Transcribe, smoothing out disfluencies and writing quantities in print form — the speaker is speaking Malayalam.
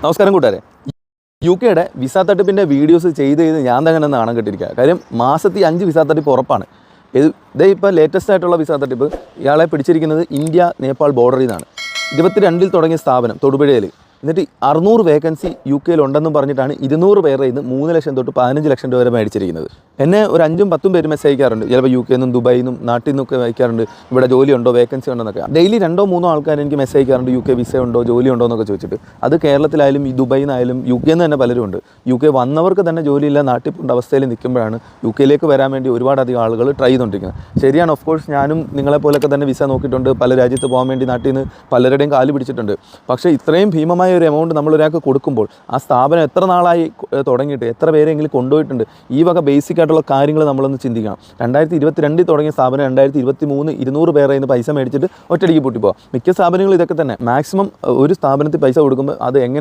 നമസ്കാരം കൂട്ടുകാരെ. UK വിസ തട്ടിപ്പിൻ്റെ വീഡിയോസ് ചെയ്ത് ഞാൻ തന്നെ നാണം കെട്ടിരിക്കുക. കാര്യം മാസത്തിൽ 5 വിസ തട്ടിപ്പ് ഉറപ്പാണ്. ഇതേ ഇപ്പോൾ ലേറ്റസ്റ്റ് ആയിട്ടുള്ള വിസ തട്ടിപ്പ് ഇയാളെ പിടിച്ചിരിക്കുന്നത് ഇന്ത്യ നേപ്പാൾ ബോർഡറിൽ നിന്നാണ്. 22 തുടങ്ങിയ സ്ഥാപനം തൊടുപുഴയിൽ. എന്നിട്ട് 600 വേക്കൻസി UK ഉണ്ടെന്നും പറഞ്ഞിട്ടാണ് 200 പേരുടെ ഇന്ന് 3 ലക്ഷം തൊട്ട് 15 ലക്ഷം രൂപ വരെ മേടിച്ചിരിക്കുന്നത്. എന്നെ ഒരു 5-10 പേര് മെസ്സേജ് അയക്കാറുണ്ട്. ചിലപ്പോൾ UK നിന്നും ദുബായിൽ നിന്നും നാട്ടിൽ നിന്നൊക്കെ അയക്കാറുണ്ട്. ഇവിടെ ജോലി ഉണ്ടോ, വേക്കൻസി ഉണ്ടോ എന്നൊക്കെ. ഡെയിലി 2-3 ആൾക്കാർ എനിക്ക് മെസ്സേജ് അയക്കാറുണ്ട് UK വിസ ഉണ്ടോ, ജോലി ഉണ്ടോ എന്നൊക്കെ ചോദിച്ചിട്ട്. അത് കേരളത്തിലായാലും ഈ ദുബായിൽ നിന്നായാലും UK നിന്ന് തന്നെ പലരും ഉണ്ട്. UK വന്നവർക്ക് തന്നെ ജോലിയില്ല, നാട്ടിൽ പോകേണ്ട അവസ്ഥയിൽ നിൽക്കുമ്പോഴാണ് UK വരാൻ വേണ്ടി ഒരുപാടധികം ആളുകൾ ട്രൈ ചെയ്തുകൊണ്ടിരിക്കുന്നത്. ശരിയാണ്, ഓഫ് കോഴ്സ് ഞാനും നിങ്ങളെപ്പോലൊക്കെ തന്നെ വിസ നോക്കിയിട്ടുണ്ട്. പല രാജ്യത്ത് പോകാൻ വേണ്ടി നാട്ടിൽ നിന്ന് പലരുടെയും കാല് പിടിച്ചിട്ടുണ്ട്. പക്ഷേ ഇത്രയും ഭീമമായ ഒരു എമൗണ്ട് നമ്മളൊരാൾക്ക് കൊടുക്കുമ്പോൾ ആ സ്ഥാപനം എത്ര നാളായി തുടങ്ങിയിട്ട് എത്ര പേരെങ്കിലും കൊണ്ടുപോയിട്ടുണ്ട്, ഈ വക ബേസിക് ആയിട്ടുള്ള കാര്യങ്ങൾ നമ്മളൊന്ന് ചിന്തിക്കണം. 2022 തുടങ്ങിയ സ്ഥാപനം 2023 200 പേരെ നിന്ന് പൈസ മേടിച്ചിട്ട് ഒറ്റയടിക്ക് പൂട്ടിപ്പോകാം. മിക്ക സ്ഥാപനങ്ങളും ഇതൊക്കെ തന്നെ. മാക്സിമം ഒരു സ്ഥാപനത്തിൽ പൈസ കൊടുക്കുമ്പോൾ അത് എങ്ങനെ